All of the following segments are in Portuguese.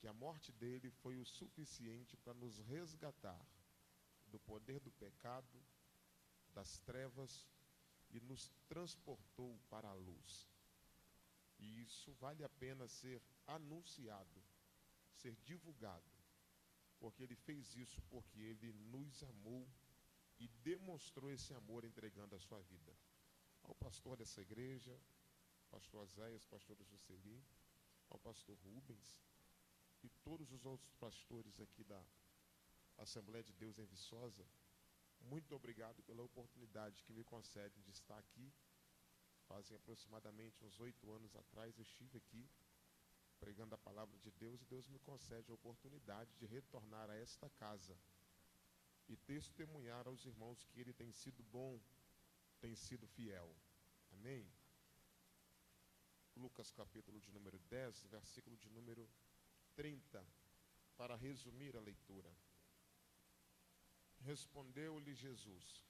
a morte dele foi o suficiente para nos resgatar do poder do pecado, das trevas, e nos transportou para a luz. E isso vale a pena ser anunciado, ser divulgado, porque ele fez isso porque ele nos amou e demonstrou esse amor entregando a sua vida. Ao pastor dessa igreja, pastor Azéias, pastor Juscelino, ao pastor Rubens e todos os outros pastores aqui da Assembleia de Deus em Viçosa, muito obrigado pela oportunidade que me concedem de estar aqui. Fazem aproximadamente uns 8 anos atrás eu estive aqui pregando a palavra de Deus, e Deus me concede a oportunidade de retornar a esta casa e testemunhar aos irmãos que ele tem sido bom, tem sido fiel. Amém? Lucas capítulo de número 10, versículo de número 30, para resumir a leitura. Respondeu-lhe Jesus: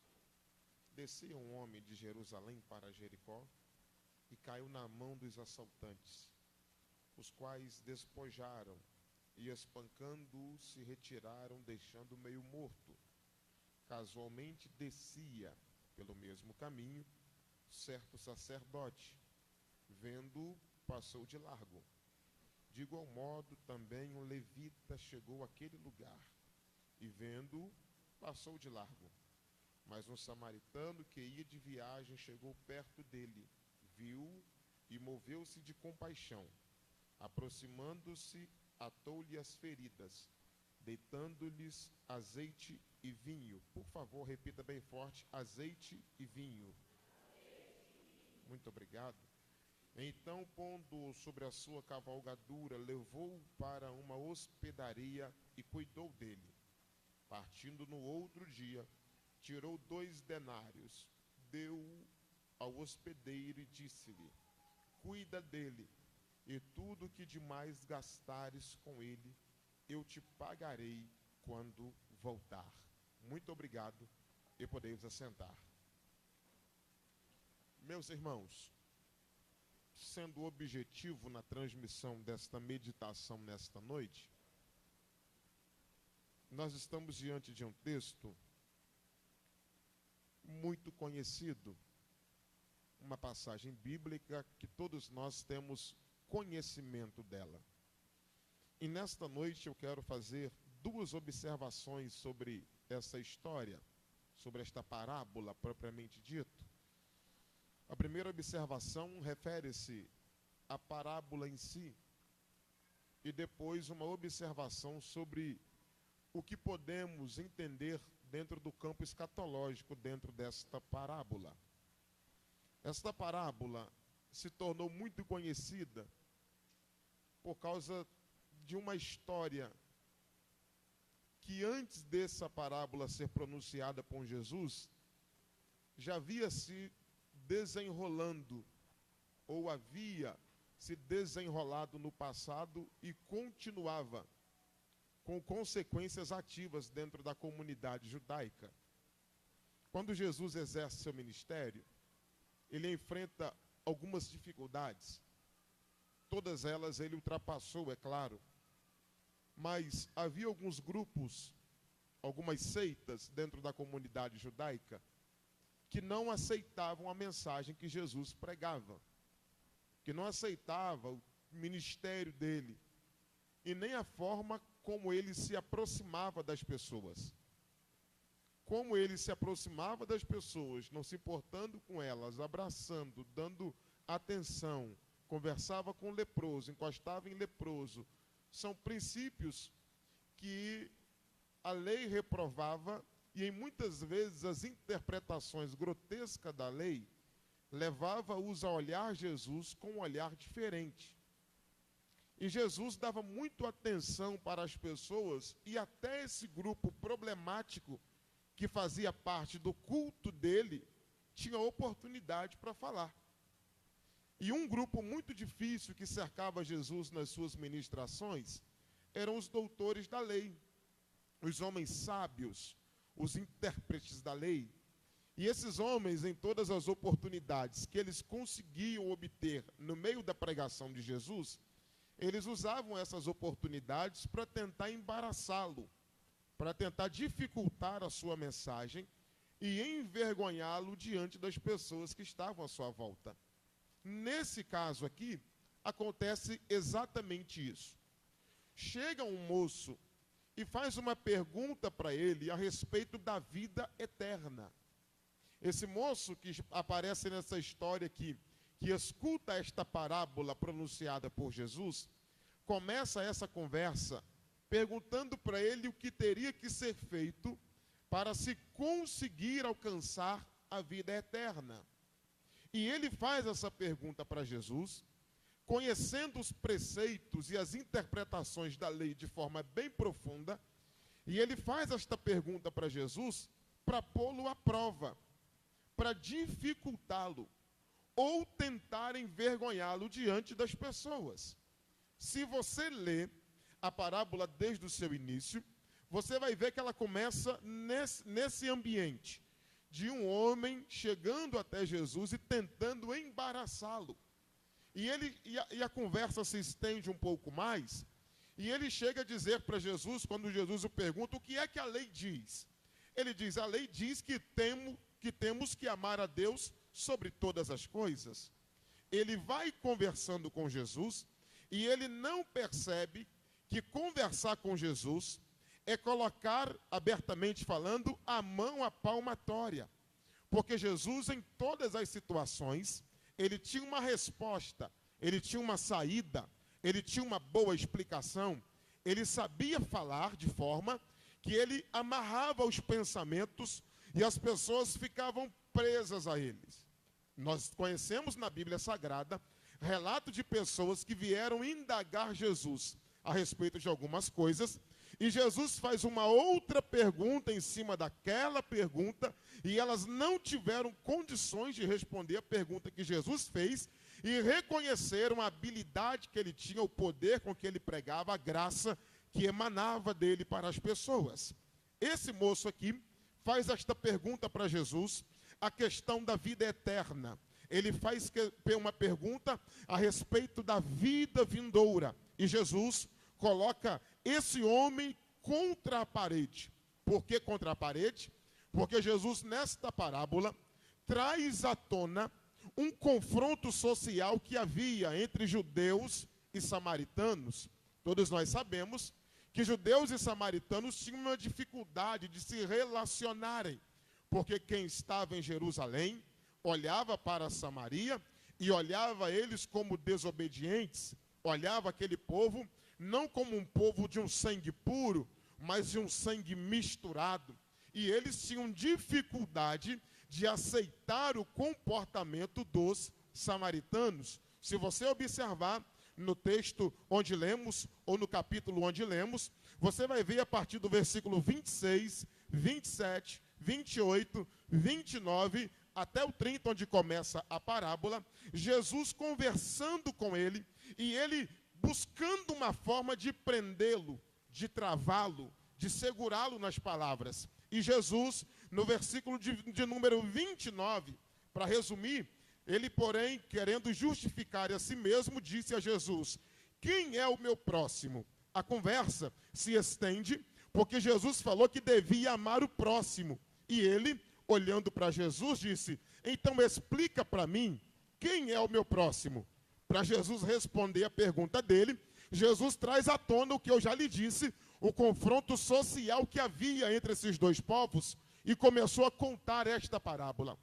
descia um homem de Jerusalém para Jericó e caiu na mão dos assaltantes, os quais despojaram e, espancando-o, se retiraram, deixando-o meio morto. Casualmente descia pelo mesmo caminho certo sacerdote, vendo-o, passou de largo. De igual modo também um levita chegou àquele lugar e, vendo-o, passou de largo. Mas um samaritano que ia de viagem chegou perto dele, viu-o e moveu-se de compaixão. Aproximando-se, atou-lhe as feridas, deitando-lhes azeite e vinho. Por favor, repita bem forte: azeite e vinho. Muito obrigado. Então, pondo-o sobre a sua cavalgadura, levou-o para uma hospedaria e cuidou dele. Partindo no outro dia, tirou 2 denários, deu-o ao hospedeiro e disse-lhe: cuida dele, e tudo o que demais gastares com ele, eu te pagarei quando voltar. Muito obrigado, e podeis assentar. Meus irmãos, sendo objetivo na transmissão desta meditação nesta noite, nós estamos diante de um texto muito conhecido, uma passagem bíblica que todos nós temos conhecimento dela. E nesta noite eu quero fazer 2 observações sobre essa história, sobre esta parábola propriamente dito. A primeira observação refere-se à parábola em si, e depois uma observação sobre o que podemos entender dentro do campo escatológico dentro desta parábola. Esta parábola se tornou muito conhecida por causa de uma história que, antes dessa parábola ser pronunciada por Jesus, já havia se desenrolando, ou havia se desenrolado no passado e continuava com consequências ativas dentro da comunidade judaica. Quando Jesus exerce seu ministério, ele enfrenta algumas dificuldades. Todas elas ele ultrapassou, é claro. Mas havia alguns grupos, algumas seitas dentro da comunidade judaica que não aceitavam a mensagem que Jesus pregava, que não aceitava o ministério dele e nem a forma como ele se aproximava das pessoas. Como ele se aproximava das pessoas, não se importando com elas, abraçando, dando atenção, conversava com o leproso, encostava em leproso. São princípios que a lei reprovava, e em muitas vezes as interpretações grotescas da lei levava-os a olhar Jesus com um olhar diferente. E Jesus dava muito atenção para as pessoas, e até esse grupo problemático que fazia parte do culto dele tinha oportunidade para falar. E um grupo muito difícil que cercava Jesus nas suas ministrações eram os doutores da lei, os homens sábios, os intérpretes da lei. E esses homens, em todas as oportunidades que eles conseguiam obter no meio da pregação de Jesus, eles usavam essas oportunidades para tentar embaraçá-lo, para tentar dificultar a sua mensagem e envergonhá-lo diante das pessoas que estavam à sua volta. Nesse caso aqui, acontece exatamente isso. Chega um moço e faz uma pergunta para ele a respeito da vida eterna. Esse moço que aparece nessa história aqui, que escuta esta parábola pronunciada por Jesus, começa essa conversa perguntando para ele o que teria que ser feito para se conseguir alcançar a vida eterna. E ele faz essa pergunta para Jesus, conhecendo os preceitos e as interpretações da lei de forma bem profunda, e ele faz esta pergunta para Jesus para pô-lo à prova, para dificultá-lo, ou tentar envergonhá-lo diante das pessoas. Se você lê a parábola desde o seu início, você vai ver que ela começa nesse ambiente de um homem chegando até Jesus e tentando embaraçá-lo. E a conversa se estende um pouco mais, e ele chega a dizer para Jesus, quando Jesus o pergunta, o que é que a lei diz? Ele diz, a lei diz que temos que amar a Deus sobre todas as coisas. Ele vai conversando com Jesus, e ele não percebe que conversar com Jesus é colocar, abertamente falando, a mão à palmatória. Porque Jesus, em todas as situações, ele tinha uma resposta, ele tinha uma saída, ele tinha uma boa explicação, ele sabia falar de forma que ele amarrava os pensamentos e as pessoas ficavam presas a eles. Nós conhecemos na Bíblia Sagrada relato de pessoas que vieram indagar Jesus a respeito de algumas coisas, e Jesus faz uma outra pergunta em cima daquela pergunta, e elas não tiveram condições de responder a pergunta que Jesus fez, e reconheceram a habilidade que ele tinha, o poder com que ele pregava, a graça que emanava dele para as pessoas. Esse moço aqui faz esta pergunta para Jesus, a questão da vida eterna. Ele faz uma pergunta a respeito da vida vindoura, e Jesus coloca esse homem contra a parede. Por que contra a parede? Porque Jesus, nesta parábola, traz à tona um confronto social que havia entre judeus e samaritanos. Todos nós sabemos que judeus e samaritanos tinham uma dificuldade de se relacionarem, porque quem estava em Jerusalém olhava para Samaria e olhava eles como desobedientes, olhava aquele povo não como um povo de um sangue puro, mas de um sangue misturado. E eles tinham dificuldade de aceitar o comportamento dos samaritanos. Se você observar no texto onde lemos, ou no capítulo onde lemos, você vai ver a partir do versículo 26, 27, 28, 29, até o 30, onde começa a parábola, Jesus conversando com ele, e ele buscando uma forma de prendê-lo, de travá-lo, de segurá-lo nas palavras. E Jesus, no versículo de número 29, para resumir, ele, porém, querendo justificar a si mesmo, disse a Jesus, quem é o meu próximo? A conversa se estende, porque Jesus falou que devia amar o próximo. E ele, olhando para Jesus, disse, então explica para mim, quem é o meu próximo? Para Jesus responder a pergunta dele, Jesus traz à tona o que eu já lhe disse, o confronto social que havia entre esses dois povos, e começou a contar esta parábola.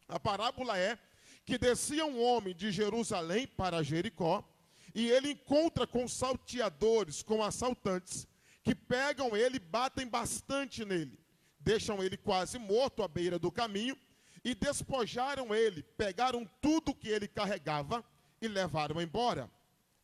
A parábola é que descia um homem de Jerusalém para Jericó, e ele encontra com salteadores, com assaltantes, que pegam ele e batem bastante nele. Deixam ele quase morto à beira do caminho, e despojaram ele, pegaram tudo que ele carregava, e levaram embora.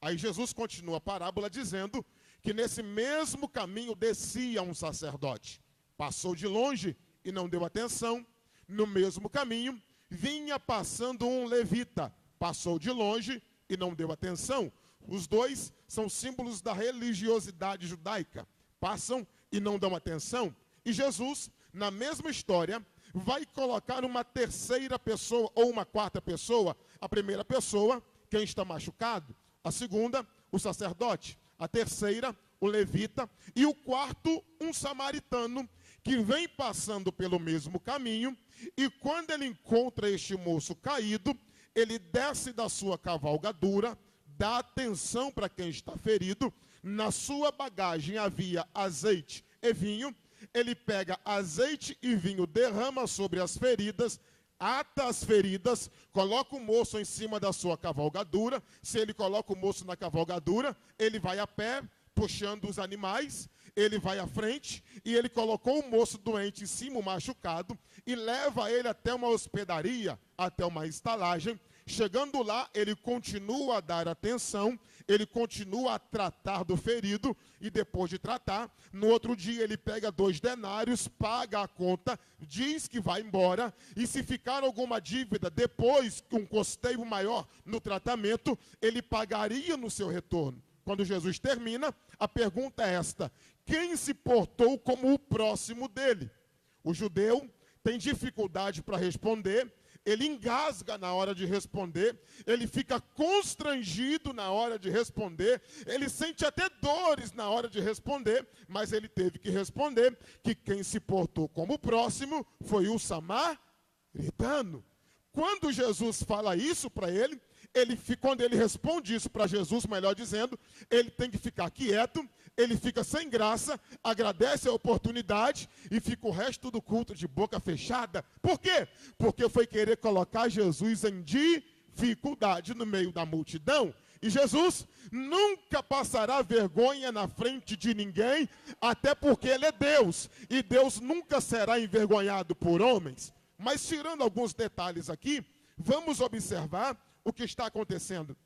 Aí Jesus continua a parábola dizendo que nesse mesmo caminho descia um sacerdote. Passou de longe e não deu atenção. No mesmo caminho vinha passando um levita. Passou de longe e não deu atenção. Os dois são símbolos da religiosidade judaica. Passam e não dão atenção. E Jesus, na mesma história, vai colocar uma terceira pessoa ou uma quarta pessoa. A primeira pessoa, quem está machucado. A segunda, o sacerdote. A terceira, o levita. E o quarto, um samaritano, que vem passando pelo mesmo caminho. E quando ele encontra este moço caído, ele desce da sua cavalgadura, dá atenção para quem está ferido. Na sua bagagem havia azeite e vinho. Ele pega azeite e vinho, derrama sobre as feridas, ata as feridas, coloca o moço em cima da sua cavalgadura. Se ele coloca o moço na cavalgadura, ele vai a pé, puxando os animais, ele vai à frente, e ele colocou o moço doente em cima, o machucado, e leva ele até uma hospedaria, até uma estalagem. Chegando lá, ele continua a dar atenção, ele continua a tratar do ferido, e depois de tratar, no outro dia ele pega 2 denários, paga a conta, diz que vai embora, e se ficar alguma dívida depois, um custeio maior no tratamento, ele pagaria no seu retorno. Quando Jesus termina, a pergunta é esta: quem se portou como o próximo dele? O judeu tem dificuldade para responder, ele engasga na hora de responder, ele fica constrangido na hora de responder, ele sente até dores na hora de responder, mas ele teve que responder que quem se portou como próximo foi o samaritano. Quando Jesus fala isso para ele, quando ele responde isso para Jesus, melhor dizendo, ele tem que ficar quieto, ele fica sem graça, agradece a oportunidade e fica o resto do culto de boca fechada. Por quê? Porque foi querer colocar Jesus em dificuldade no meio da multidão. E Jesus nunca passará vergonha na frente de ninguém, até porque ele é Deus, e Deus nunca será envergonhado por homens. Mas tirando alguns detalhes aqui, vamos observar o que está acontecendo.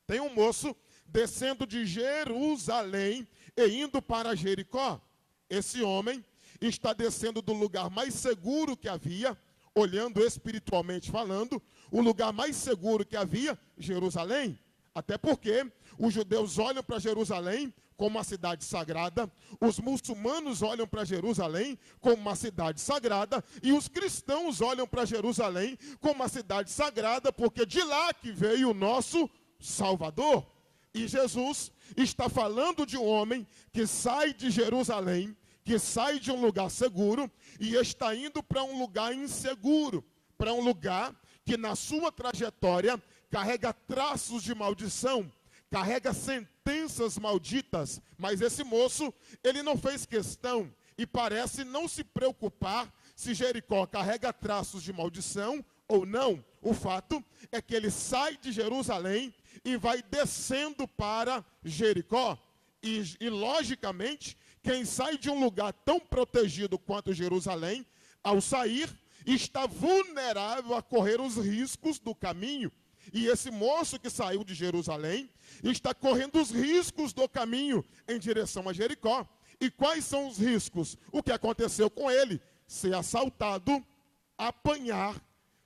Tem um moço descendo de Jerusalém e indo para Jericó. Esse homem está descendo do lugar mais seguro que havia, olhando espiritualmente falando, o lugar mais seguro que havia, Jerusalém. Até porque os judeus olham para Jerusalém como uma cidade sagrada, os muçulmanos olham para Jerusalém como uma cidade sagrada, e os cristãos olham para Jerusalém como uma cidade sagrada, porque de lá que veio o nosso Salvador. E Jesus está falando de um homem que sai de Jerusalém, que sai de um lugar seguro e está indo para um lugar inseguro, para um lugar que na sua trajetória carrega traços de maldição, carrega sentenças malditas. Mas esse moço, ele não fez questão e parece não se preocupar se Jericó carrega traços de maldição ou não. O fato é que ele sai de Jerusalém e vai descendo para Jericó. E logicamente, quem sai de um lugar tão protegido quanto Jerusalém, ao sair, está vulnerável a correr os riscos do caminho. E esse moço que saiu de Jerusalém está correndo os riscos do caminho em direção a Jericó. E quais são os riscos? O que aconteceu com ele? Ser assaltado, apanhar,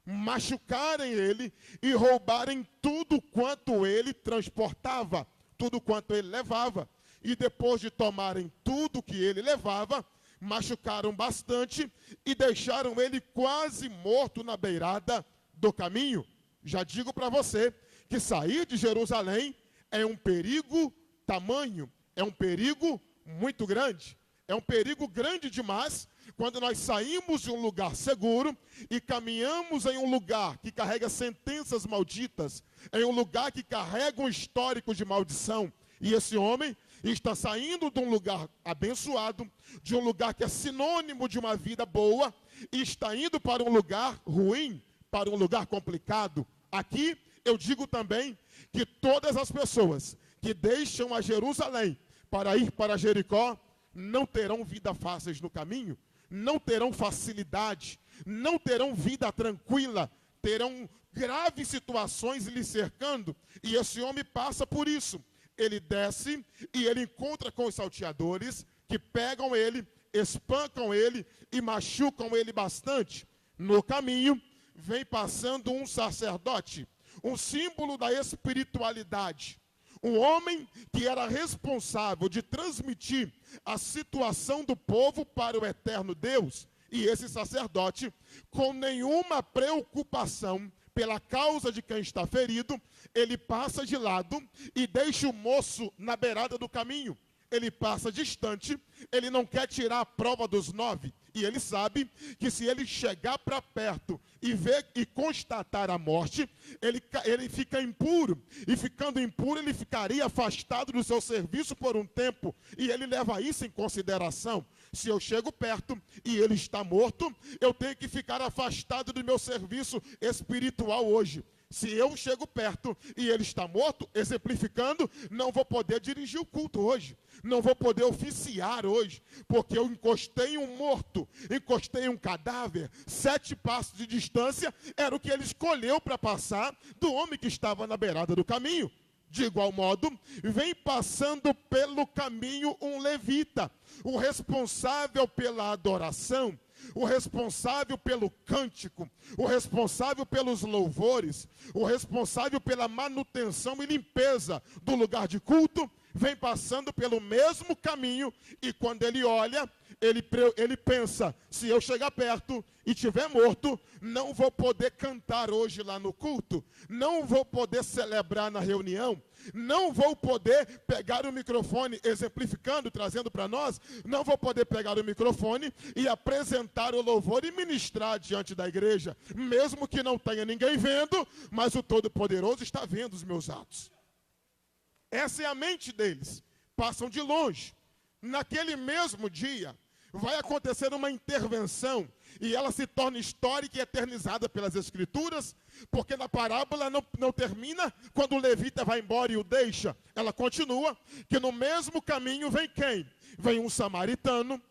machucarem ele e roubarem tudo quanto ele transportava, tudo quanto ele levava. E depois de tomarem tudo que ele levava, machucaram bastante e deixaram ele quase morto na beirada do caminho. Já digo para você que sair de Jerusalém é um perigo tamanho, é um perigo muito grande. É um perigo grande demais quando nós saímos de um lugar seguro e caminhamos em um lugar que carrega sentenças malditas, em um lugar que carrega um histórico de maldição. E esse homem está saindo de um lugar abençoado, de um lugar que é sinônimo de uma vida boa, e está indo para um lugar ruim, para um lugar complicado. Aqui eu digo também que todas as pessoas que deixam a Jerusalém para ir para Jericó não terão vida fáceis no caminho, não terão facilidade, não terão vida tranquila, terão graves situações lhe cercando, e esse homem passa por isso. Ele desce e ele encontra com os salteadores que pegam ele, espancam ele e machucam ele bastante. No caminho, vem passando um sacerdote, um símbolo da espiritualidade. Um homem que era responsável de transmitir a situação do povo para o eterno Deus. E esse sacerdote, com nenhuma preocupação, pela causa de quem está ferido, ele passa de lado e deixa o moço na beirada do caminho. Ele passa distante, ele não quer tirar a prova dos 9. E ele sabe que se ele chegar para perto e ver e constatar a morte, ele fica impuro. E ficando impuro, ele ficaria afastado do seu serviço por um tempo. E ele leva isso em consideração. Se eu chego perto e ele está morto, eu tenho que ficar afastado do meu serviço espiritual hoje. Se eu chego perto e ele está morto, exemplificando, não vou poder dirigir o culto hoje. Não vou poder oficiar hoje, porque eu encostei em um morto, encostei em um cadáver. 7 passos de distância era o que ele escolheu para passar do homem que estava na beirada do caminho. De igual modo, vem passando pelo caminho um levita, o responsável pela adoração, o responsável pelo cântico, o responsável pelos louvores, o responsável pela manutenção e limpeza do lugar de culto, vem passando pelo mesmo caminho e quando ele olha, ele pensa, se eu chegar perto e estiver morto, não vou poder cantar hoje lá no culto, não vou poder celebrar na reunião, não vou poder pegar o microfone, exemplificando, trazendo para nós, não vou poder pegar o microfone e apresentar o louvor e ministrar diante da igreja, mesmo que não tenha ninguém vendo, mas o Todo-Poderoso está vendo os meus atos. Essa é a mente deles, passam de longe. Naquele mesmo dia, vai acontecer uma intervenção e ela se torna histórica e eternizada pelas Escrituras, porque na parábola não termina quando o levita vai embora e o deixa. Ela continua, que no mesmo caminho vem quem? Vem um samaritano,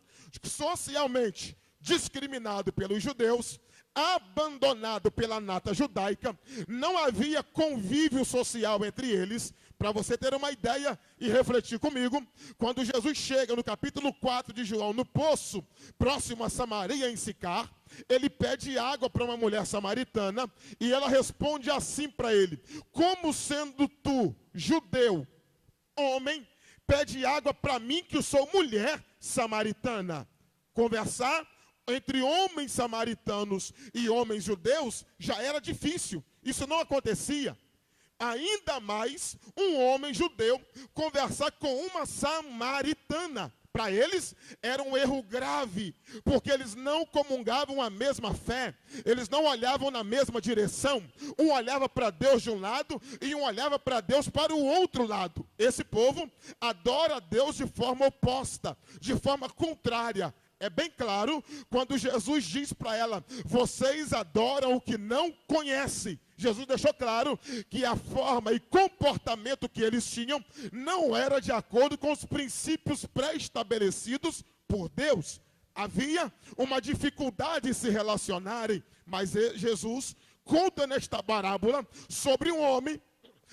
socialmente discriminado pelos judeus, abandonado pela nata judaica, não havia convívio social entre eles. Para você ter uma ideia e refletir comigo, quando Jesus chega no capítulo 4 de João, no poço, próximo a Samaria, em Sicar, ele pede água para uma mulher samaritana, e ela responde assim para ele: como sendo tu, judeu, homem, pede água para mim que eu sou mulher samaritana? Conversar entre homens samaritanos e homens judeus já era difícil, isso não acontecia. Ainda mais um homem judeu conversar com uma samaritana. Para eles era um erro grave, porque eles não comungavam a mesma fé, eles não olhavam na mesma direção. Um olhava para Deus de um lado e um olhava para Deus para o outro lado. Esse povo adora a Deus de forma oposta, de forma contrária. É bem claro quando Jesus diz para ela: vocês adoram o que não conhecem. Jesus deixou claro que a forma e comportamento que eles tinham não era de acordo com os princípios pré-estabelecidos por Deus. Havia uma dificuldade em se relacionarem, mas Jesus conta nesta parábola sobre um homem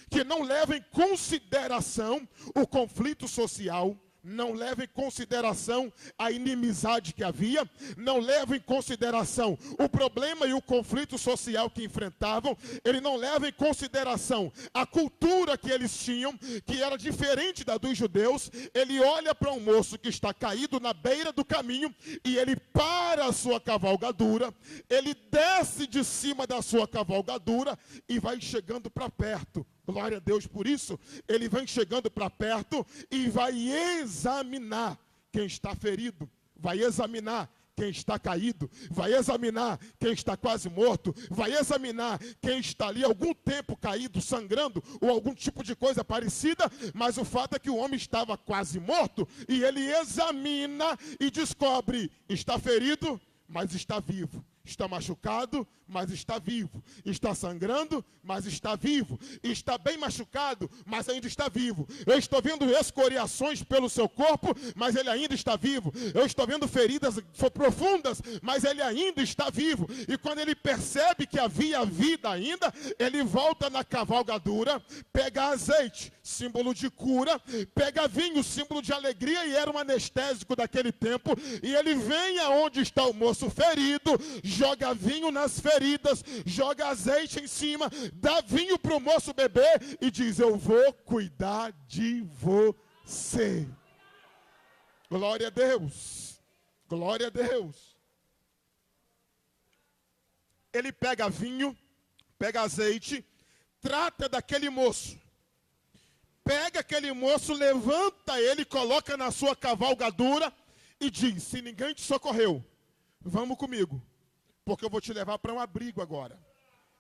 que não leva em consideração o conflito social, não leva em consideração a inimizade que havia, não leva em consideração o problema e o conflito social que enfrentavam, ele não leva em consideração a cultura que eles tinham, que era diferente da dos judeus. Ele olha para um moço que está caído na beira do caminho e ele para a sua cavalgadura, ele desce de cima da sua cavalgadura e vai chegando para perto. Glória a Deus por isso. Ele vem chegando para perto e vai examinar quem está ferido, vai examinar quem está caído, vai examinar quem está quase morto, vai examinar quem está ali algum tempo caído, sangrando, ou algum tipo de coisa parecida, mas o fato é que o homem estava quase morto, e ele examina e descobre: está ferido, mas está vivo. Está machucado, mas está vivo. Está sangrando, mas está vivo. Está bem machucado, mas ainda está vivo. Eu estou vendo escoriações pelo seu corpo, mas ele ainda está vivo. Eu estou vendo feridas profundas, mas ele ainda está vivo. E quando ele percebe que havia vida ainda, ele volta na cavalgadura, pega azeite, símbolo de cura, pega vinho, símbolo de alegria, e era um anestésico daquele tempo, e ele vem aonde está o moço ferido, joga vinho nas feridas, joga azeite em cima, dá vinho para o moço beber e diz: eu vou cuidar de você. Glória a Deus, glória a Deus. Ele pega vinho, pega azeite, trata daquele moço. Pega aquele moço, levanta ele, coloca na sua cavalgadura e diz: se ninguém te socorreu, vamos comigo, porque eu vou te levar para um abrigo agora.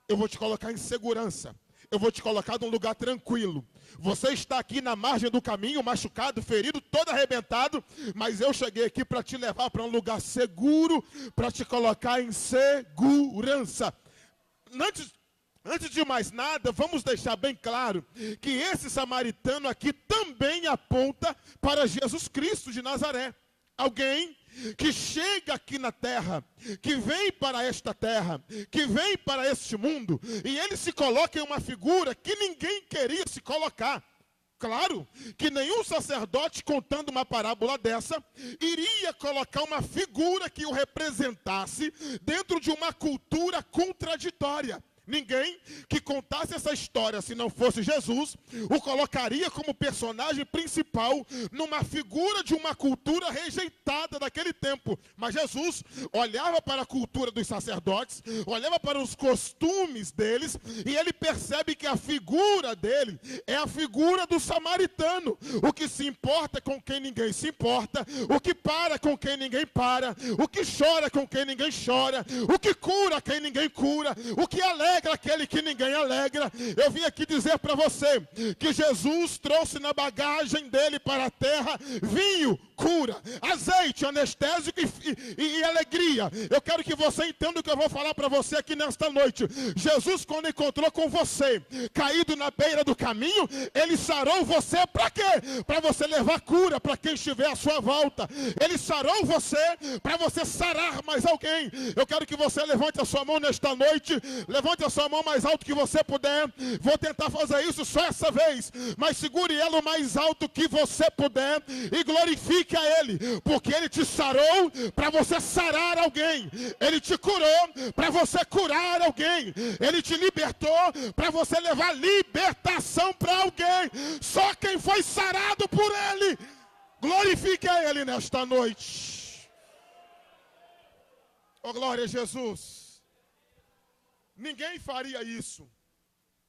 Eu vou te colocar em segurança. Eu vou te colocar num lugar tranquilo. Você está aqui na margem do caminho, machucado, ferido, todo arrebentado, mas eu cheguei aqui para te levar para um lugar seguro, para te colocar em segurança. Antes de mais nada, vamos deixar bem claro que esse samaritano aqui também aponta para Jesus Cristo de Nazaré. Alguém que chega aqui na terra, que vem para esta terra, que vem para este mundo, e ele se coloca em uma figura que ninguém queria se colocar. Claro que nenhum sacerdote, contando uma parábola dessa, iria colocar uma figura que o representasse dentro de uma cultura contraditória. Ninguém que contasse essa história, se não fosse Jesus, o colocaria como personagem principal numa figura de uma cultura rejeitada daquele tempo. Mas Jesus olhava para a cultura dos sacerdotes, olhava para os costumes deles, e ele percebe que a figura dele é a figura do samaritano. O que se importa com quem ninguém se importa, o que para com quem ninguém para, o que chora com quem ninguém chora, o que cura quem ninguém cura, o que alegra aquele que ninguém alegra. Eu vim aqui dizer para você que Jesus trouxe na bagagem dele para a terra vinho, cura, azeite, anestésico e alegria. Eu quero que você entenda o que eu vou falar para você aqui nesta noite. Jesus, quando encontrou com você caído na beira do caminho, ele sarou você para quê? Para você levar cura para quem estiver à sua volta. Ele sarou você para você sarar mais alguém. Eu quero que você levante a sua mão nesta noite, levante a sua mão mais alto que você puder. Vou tentar fazer isso só essa vez, mas segure ela o mais alto que você puder e glorifique a Ele, porque Ele te sarou para você sarar alguém, Ele te curou para você curar alguém, Ele te libertou para você levar libertação para alguém. Só quem foi sarado por Ele, glorifique a Ele nesta noite. Oh, glória a Jesus. Ninguém faria isso.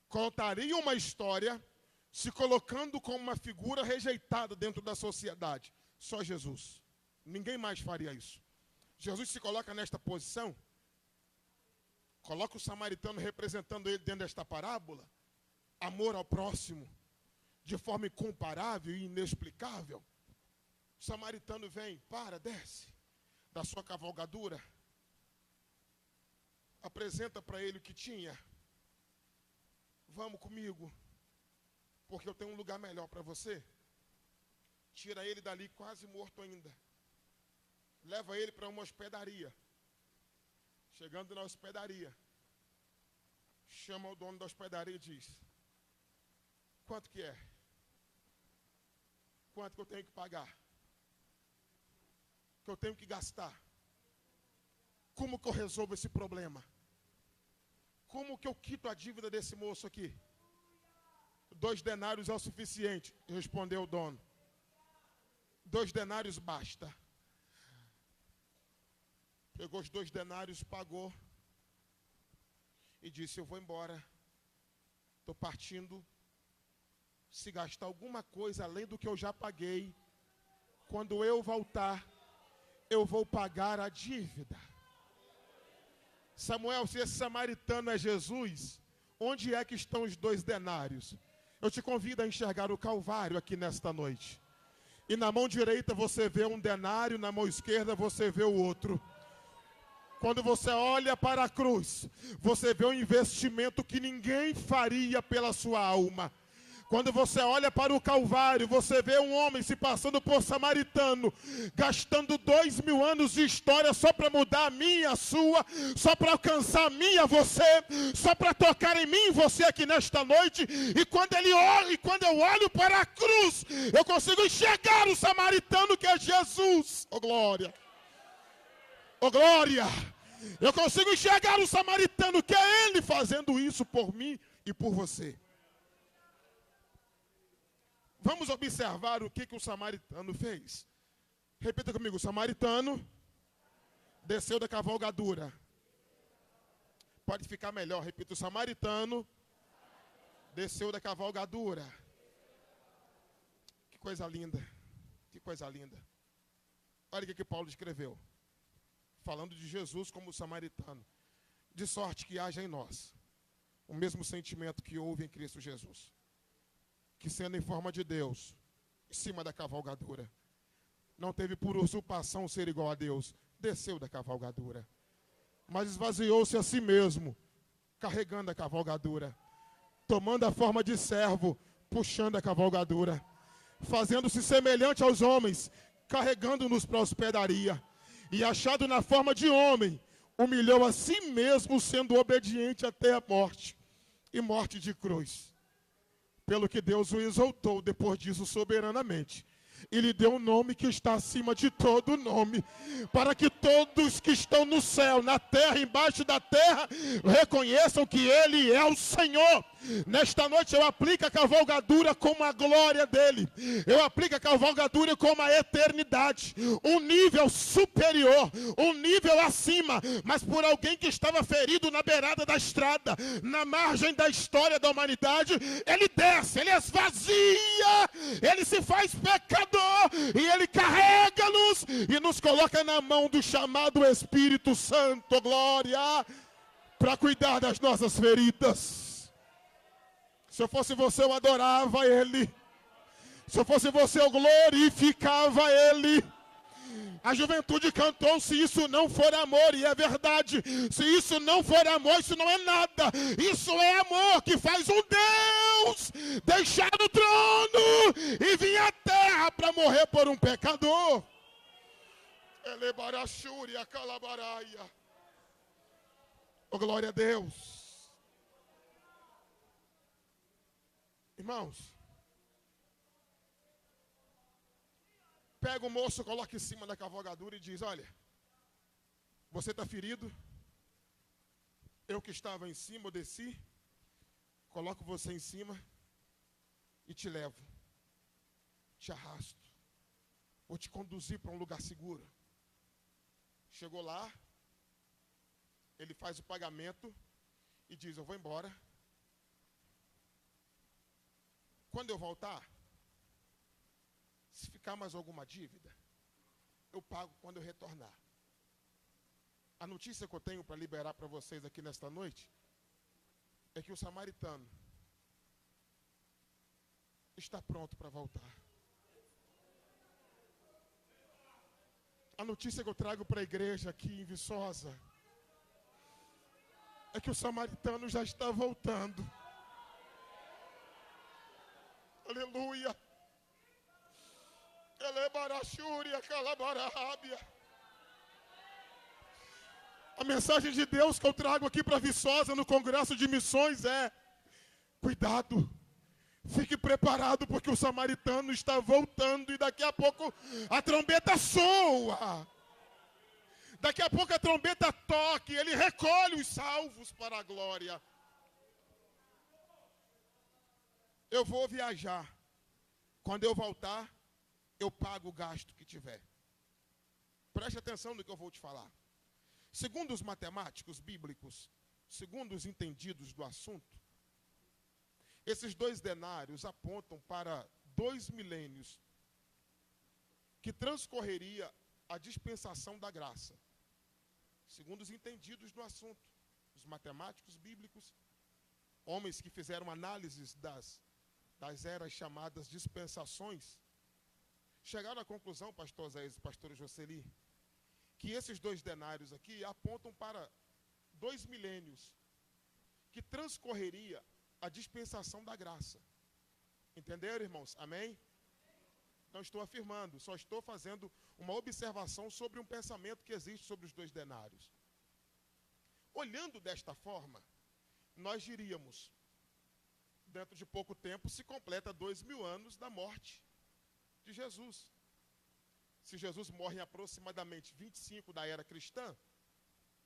Contaria uma história se colocando como uma figura rejeitada dentro da sociedade. Só Jesus. Ninguém mais faria isso. Jesus se coloca nesta posição, coloca o samaritano representando ele dentro desta parábola. Amor ao próximo, de forma incomparável e inexplicável. O samaritano vem, desce da sua cavalgadura, apresenta para ele o que tinha. Vamos comigo, porque eu tenho um lugar melhor para você. Tira ele dali quase morto ainda. Leva ele para uma hospedaria. Chegando na hospedaria, chama o dono da hospedaria e diz: quanto que é? Quanto que eu tenho que pagar? Que eu tenho que gastar? Como que eu resolvo esse problema? Como que eu quito a dívida desse moço aqui? 2 denários é o suficiente, respondeu o dono. 2 denários basta. Pegou os 2 denários, pagou e disse: eu vou embora. Estou partindo. Se gastar alguma coisa além do que eu já paguei, quando eu voltar, eu vou pagar a dívida. Samuel, se esse samaritano é Jesus, onde é que estão os 2 denários? Eu te convido a enxergar o Calvário aqui nesta noite. E na mão direita você vê um denário, na mão esquerda você vê o outro. Quando você olha para a cruz, você vê um investimento que ninguém faria pela sua alma. Quando você olha para o Calvário, você vê um homem se passando por samaritano, gastando 2000 anos de história só para mudar a minha e a sua, só para alcançar a minha, você, só para tocar em mim e você aqui nesta noite. E quando eu olho para a cruz, eu consigo enxergar o samaritano que é Jesus. Oh, glória! Oh, glória! Eu consigo enxergar o samaritano que é Ele fazendo isso por mim e por você. Vamos observar o que o samaritano fez. Repita comigo: o samaritano desceu da cavalgadura Pode ficar melhor, repito, o samaritano desceu da cavalgadura. Que coisa linda, que coisa linda. Olha o que Paulo escreveu, falando de Jesus como samaritano. De sorte que haja em nós o mesmo sentimento que houve em Cristo Jesus, que sendo em forma de Deus, em cima da cavalgadura, não teve por usurpação ser igual a Deus, desceu da cavalgadura, mas esvaziou-se a si mesmo, carregando a cavalgadura, tomando a forma de servo, puxando a cavalgadura, fazendo-se semelhante aos homens, carregando-nos para a hospedaria, e achado na forma de homem, humilhou a si mesmo, sendo obediente até a morte, e morte de cruz. Pelo que Deus o exaltou depois disso soberanamente, e lhe deu um nome que está acima de todo nome, para que todos que estão no céu, na terra, embaixo da terra, reconheçam que Ele é o Senhor. Nesta noite eu aplico a cavalgadura como a glória dEle, eu aplico a cavalgadura como a eternidade, um nível superior, um nível acima, mas por alguém que estava ferido na beirada da estrada, na margem da história da humanidade, Ele desce, Ele esvazia, Ele se faz pecador, e Ele carrega-nos e nos coloca na mão do chamado Espírito Santo, glória, para cuidar das nossas feridas. Se eu fosse você, eu adorava Ele. Se eu fosse você, eu glorificava Ele. A juventude cantou: se isso não for amor, e é verdade. Se isso não for amor, isso não é nada. Isso é amor que faz um Deus deixar o trono e vir à terra para morrer por um pecador. Elebarachúria, calabaraia. Oh, glória a Deus. Irmãos, pega o moço, coloca em cima da cavalgadura e diz: olha, você está ferido, eu que estava em cima, eu desci, coloco você em cima e te levo, te arrasto, vou te conduzir para um lugar seguro. Chegou lá, ele faz o pagamento e diz: eu vou embora. Quando eu voltar, se ficar mais alguma dívida, eu pago quando eu retornar. A notícia que eu tenho para liberar para vocês aqui nesta noite é que o samaritano está pronto para voltar. A notícia que eu trago para a igreja aqui em Viçosa é que o samaritano já está voltando. Aleluia. Elebarachúria, calabarábia. A mensagem de Deus que eu trago aqui para Viçosa no Congresso de Missões é: cuidado, fique preparado, porque o samaritano está voltando e daqui a pouco a trombeta soa. Daqui a pouco a trombeta toca e ele recolhe os salvos para a glória. Eu vou viajar. Quando eu voltar, eu pago o gasto que tiver. Preste atenção no que eu vou te falar. Segundo os matemáticos bíblicos, segundo os entendidos do assunto, esses 2 denários apontam para 2 milênios que transcorreria a dispensação da graça. Segundo os entendidos do assunto, os matemáticos bíblicos, homens que fizeram análises das eras chamadas dispensações, chegaram à conclusão, pastor Zé e pastor Jocely, que esses 2 denários aqui apontam para 2 milênios que transcorreria a dispensação da graça. Entenderam, irmãos? Amém? Não estou afirmando, só estou fazendo uma observação sobre um pensamento que existe sobre os 2 denários. Olhando desta forma, nós diríamos: dentro de pouco tempo se completa 2000 anos da morte de Jesus. Se Jesus morre em aproximadamente 25 da era cristã,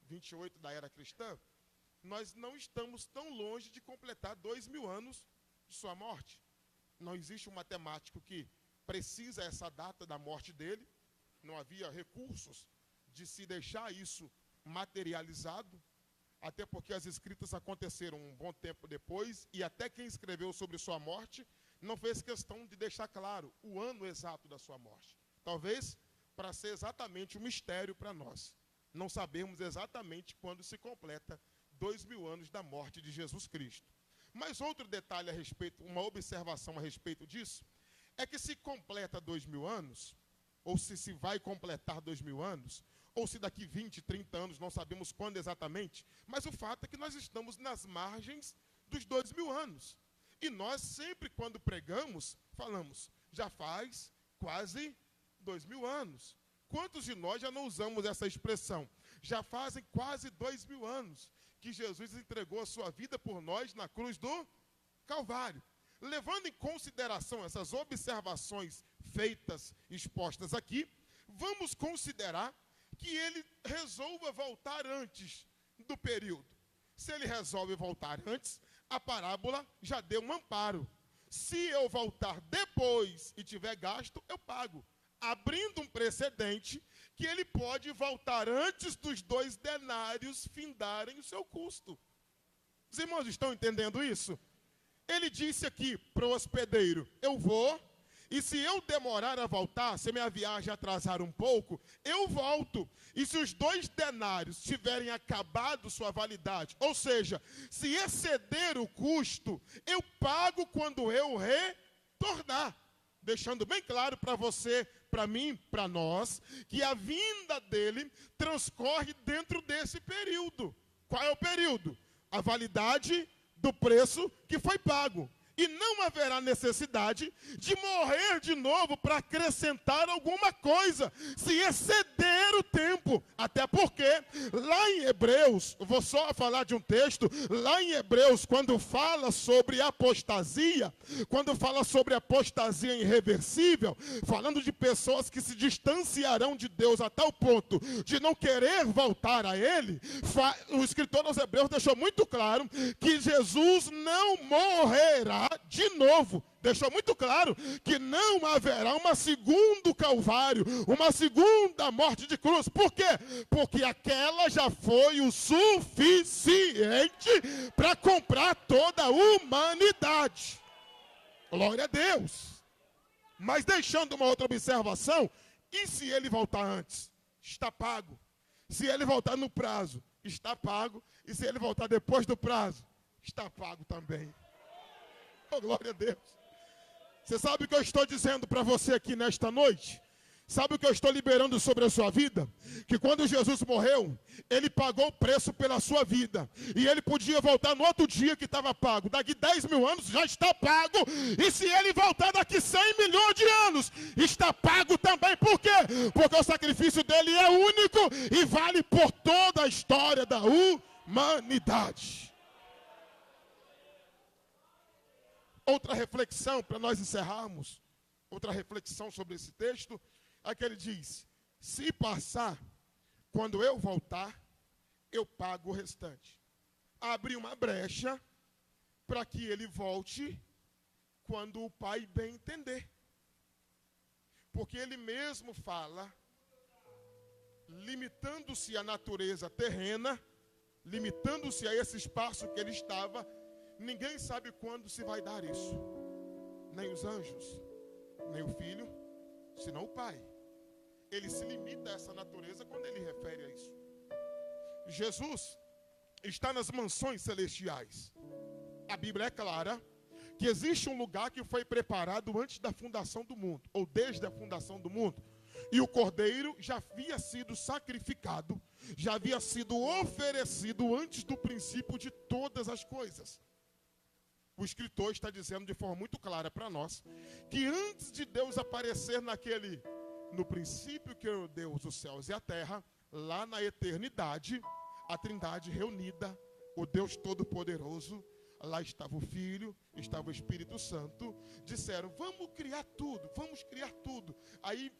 28 da era cristã, nós não estamos tão longe de completar 2000 anos de sua morte. Não existe um matemático que precisa essa data da morte dele, não havia recursos de se deixar isso materializado. até porque as escritas aconteceram um bom tempo depois, e até quem escreveu sobre sua morte não fez questão de deixar claro o ano exato da sua morte. Talvez para ser exatamente um mistério para nós. Não sabemos exatamente quando se completa 2000 anos da morte de Jesus Cristo. Mas outro detalhe a respeito, uma observação a respeito disso, é que se completa 2000 anos, ou se vai completar 2000 anos, ou se daqui 20, 30 anos, não sabemos quando exatamente, mas o fato é que nós estamos nas margens dos 2000 anos. E nós sempre, quando pregamos, falamos, já faz quase 2000 anos. Quantos de nós já não usamos essa expressão? Já fazem quase 2000 anos que Jesus entregou a sua vida por nós na cruz do Calvário. Levando em consideração essas observações feitas, expostas aqui, vamos considerar que ele resolva voltar antes do período. Se ele resolve voltar antes, a parábola já deu um amparo. Se eu voltar depois e tiver gasto, eu pago. Abrindo um precedente que ele pode voltar antes dos 2 denários findarem o seu custo. Os irmãos estão entendendo isso? Ele disse aqui para o hospedeiro, eu vou, e se eu demorar a voltar, se minha viagem atrasar um pouco, eu volto. E se os 2 denários tiverem acabado sua validade, ou seja, se exceder o custo, eu pago quando eu retornar. Deixando bem claro para você, para mim, para nós, que a vinda dele transcorre dentro desse período. Qual é o período? A validade do preço que foi pago. E não haverá necessidade de morrer de novo para acrescentar alguma coisa, se exceder o tempo. Até porque, lá em Hebreus, vou só falar de um texto, lá em Hebreus, quando fala sobre apostasia, quando fala sobre apostasia irreversível, falando de pessoas que se distanciarão de Deus a tal ponto de não querer voltar a Ele, o escritor aos Hebreus deixou muito claro que Jesus não morrerá de novo. Deixou muito claro que não haverá uma segundo Calvário, uma segunda morte de cruz. Por quê? Porque aquela já foi o suficiente para comprar toda a humanidade. Glória a Deus. Mas deixando uma outra observação, e se ele voltar antes? Está pago. Se ele voltar no prazo, está pago. E se ele voltar depois do prazo, está pago também. Oh, glória a Deus. Você sabe o que eu estou dizendo para você aqui nesta noite? Sabe o que eu estou liberando sobre a sua vida? Que quando Jesus morreu, ele pagou o preço pela sua vida. E ele podia voltar no outro dia que estava pago. Daqui 10 mil anos já está pago. E se ele voltar daqui 100 milhões de anos, está pago também. Por quê? Porque o sacrifício dele é único e vale por toda a história da humanidade. Outra reflexão para nós encerrarmos, outra reflexão sobre esse texto, é que ele diz, se passar, quando eu voltar, eu pago o restante. Abre uma brecha para que ele volte quando o pai bem entender. Porque ele mesmo fala, limitando-se à natureza terrena, limitando-se a esse espaço que ele estava, ninguém sabe quando se vai dar isso. Nem os anjos, nem o filho, senão o pai. Ele se limita a essa natureza quando ele refere a isso. Jesus está nas mansões celestiais. A Bíblia é clara que existe um lugar que foi preparado antes da fundação do mundo, ou desde a fundação do mundo. E o cordeiro já havia sido sacrificado, já havia sido oferecido antes do princípio de todas as coisas. O escritor está dizendo de forma muito clara para nós que antes de Deus aparecer no princípio criou Deus os céus e a terra, lá na eternidade, a Trindade reunida, o Deus Todo-Poderoso, lá estava o Filho, estava o Espírito Santo, disseram, vamos criar tudo. Aí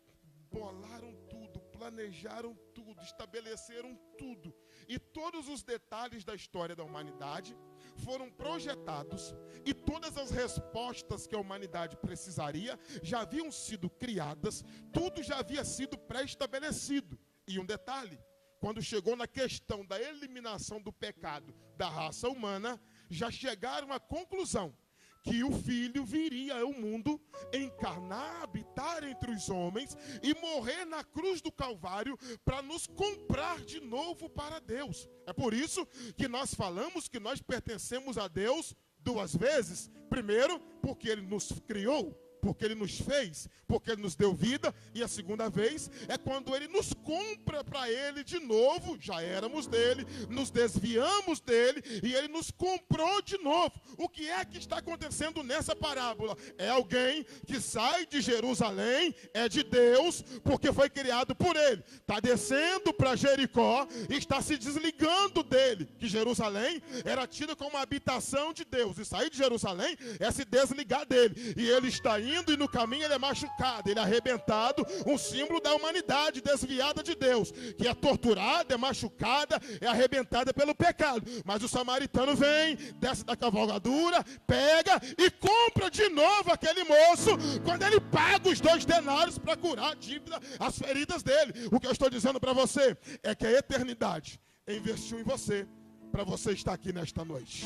bolaram tudo, planejaram tudo, estabeleceram tudo. E todos os detalhes da história da humanidade foram projetados e todas as respostas que a humanidade precisaria já haviam sido criadas, tudo já havia sido pré-estabelecido. E um detalhe, quando chegou na questão da eliminação do pecado da raça humana, já chegaram à conclusão que o Filho viria ao mundo, encarnar, habitar entre os homens e morrer na cruz do Calvário para nos comprar de novo para Deus. É por isso que nós falamos que nós pertencemos a Deus duas vezes. Primeiro, porque Ele nos criou, porque Ele nos fez, porque Ele nos deu vida. E a segunda vez é quando Ele nos compra para Ele de novo. Já éramos dele, nos desviamos dele e Ele nos comprou de novo. O que é que está acontecendo nessa parábola? É alguém que sai de Jerusalém, é de Deus, porque foi criado por Ele. Está descendo para Jericó e está se desligando dele, que Jerusalém era tida como uma habitação de Deus. E sair de Jerusalém é se desligar dele. E ele está indo e no caminho ele é machucado, ele é arrebentado, um símbolo da humanidade desviada de Deus, que é torturada, é machucada, é arrebentada pelo pecado. Mas o samaritano vem, desce da cavalgadura, pega e compra de novo aquele moço, quando ele paga os 2 denários para curar a dívida, as feridas dele. O que eu estou dizendo para você é que a eternidade investiu em você, para você estar aqui nesta noite.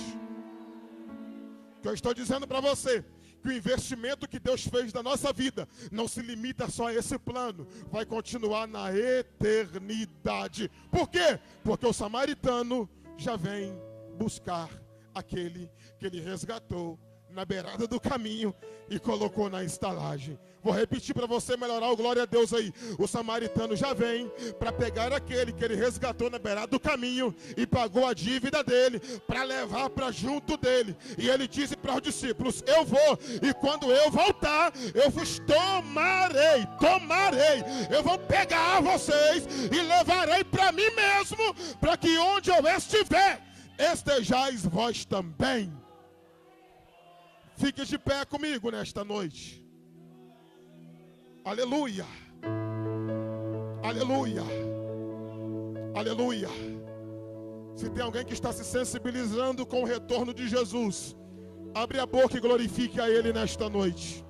O que eu estou dizendo para você, que o investimento que Deus fez na nossa vida não se limita só a esse plano, vai continuar na eternidade. Por quê? Porque o samaritano já vem buscar aquele que ele resgatou na beirada do caminho e colocou na estalagem. Vou repetir para você melhorar o glória a Deus aí. O samaritano já vem para pegar aquele que ele resgatou na beirada do caminho e pagou a dívida dele, para levar para junto dele. E ele disse para os discípulos: eu vou, e quando eu voltar, eu vos tomarei, eu vou pegar vocês e levarei para mim mesmo, para que onde eu estiver, estejais vós também. Fique de pé comigo nesta noite. Aleluia. Aleluia. Aleluia. Se tem alguém que está se sensibilizando com o retorno de Jesus, abre a boca e glorifique a Ele nesta noite.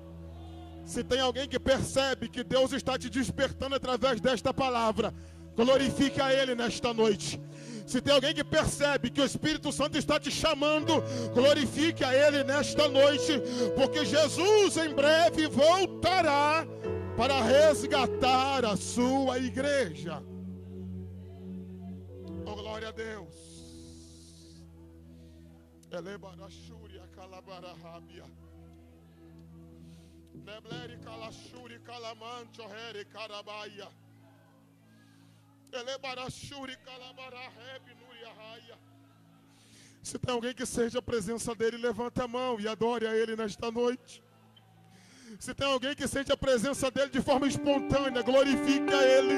Se tem alguém que percebe que Deus está te despertando através desta palavra, glorifique a Ele nesta noite. Se tem alguém que percebe que o Espírito Santo está te chamando, glorifique a Ele nesta noite, porque Jesus em breve voltará para resgatar a sua igreja. Oh, glória a Deus. Elebarashuri akalabarahambia. Nebleri kalashuri kalamancho here karabaia. Se tem alguém que seja a presença dele, levanta a mão e adore a ele nesta noite. Se tem alguém que sente a presença dele de forma espontânea, glorifique a ele.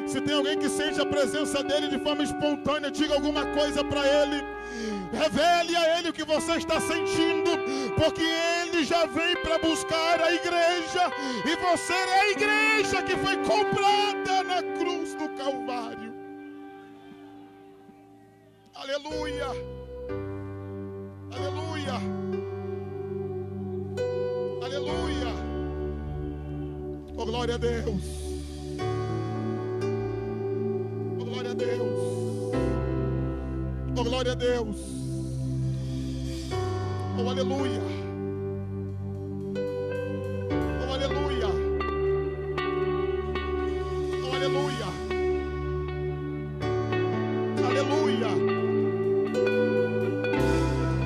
Se tem alguém que sente a presença dele de forma espontânea, diga alguma coisa para ele. Revele a ele o que você está sentindo, porque ele já vem para buscar a igreja, e você é a igreja que foi comprada na cruz do Calvário. Aleluia. Aleluia. Aleluia. Oh, glória a Deus. Oh, glória a Deus. Oh, glória a Deus. Oh, aleluia. Oh, aleluia. Oh, aleluia. Aleluia.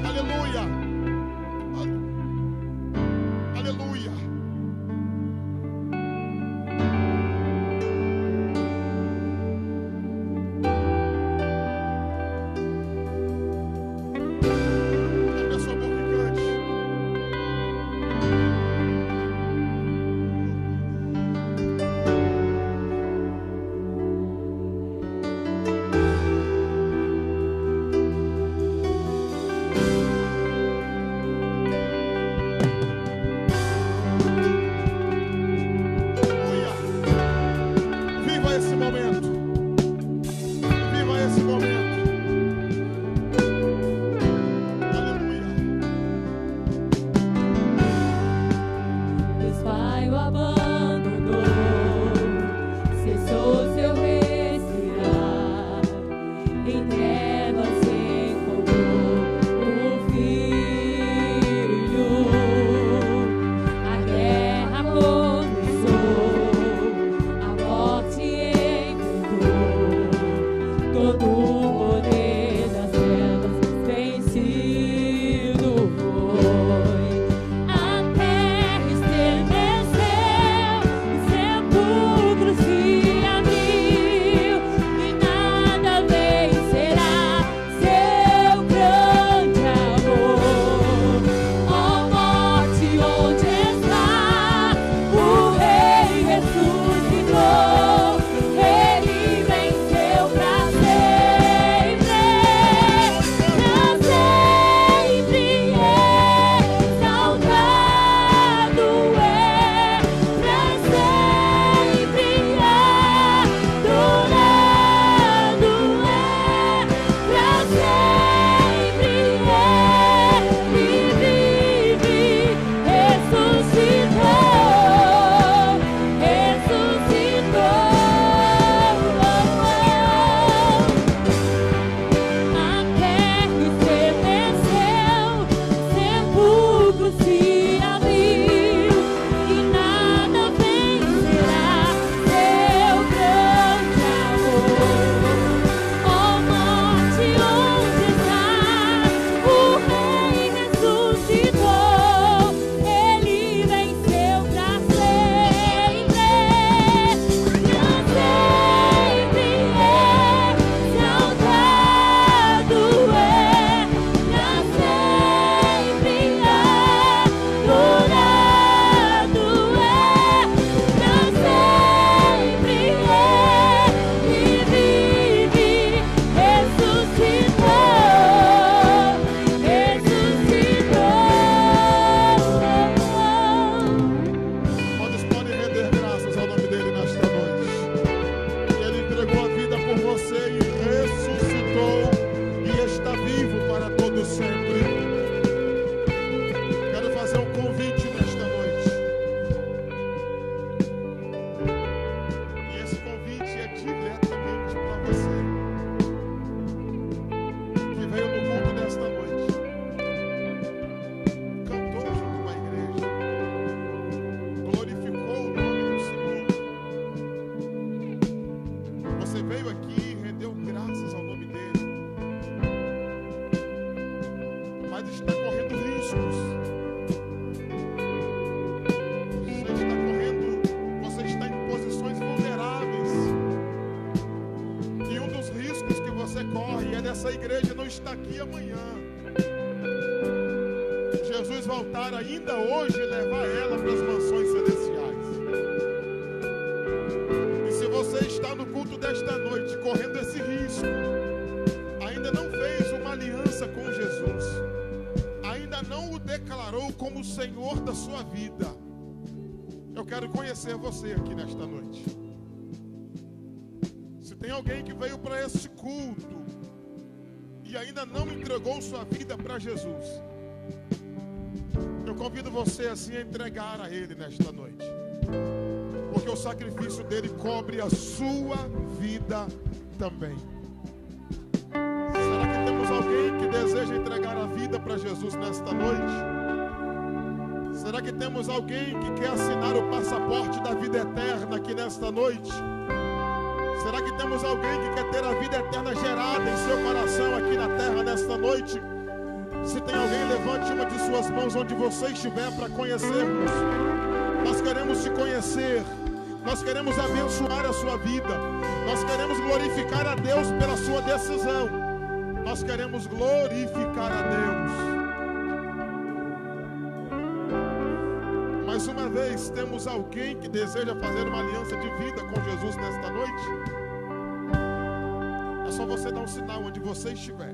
Aleluia. Aleluia. Abre a sua boca e cante. veio aqui, rendeu graças ao nome dele, mas está correndo riscos. Você está em posições vulneráveis. E um dos riscos que você corre é dessa igreja não estar aqui amanhã. Jesus voltar ainda hoje e levar ela para as mansões celestiais. E se você está no culto desta noite correndo esse risco, ainda não fez uma aliança com Jesus, ainda não o declarou como o Senhor da sua vida, eu quero conhecer você aqui nesta noite. Se tem alguém que veio para este culto e ainda não entregou sua vida para Jesus, eu convido você assim a entregar a Ele nesta noite, porque o sacrifício dele cobre a sua vida também. Será que temos alguém que deseja entregar a vida para Jesus nesta noite? Será que temos alguém que quer assinar o passaporte da vida eterna aqui nesta noite? Será que temos alguém que quer ter a vida eterna gerada em seu coração aqui na terra nesta noite? Se tem alguém, levante uma de suas mãos onde você estiver para conhecermos. Nós queremos te conhecer. Nós queremos abençoar a sua vida. Nós queremos glorificar a Deus pela sua decisão. Nós queremos glorificar a Deus. Mais uma vez, temos alguém que deseja fazer uma aliança de vida com Jesus nesta noite? É só você dar um sinal onde você estiver.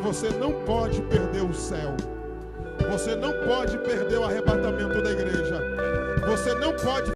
Você não pode perder o céu. Você não pode perder o arrebatamento da igreja. Você não pode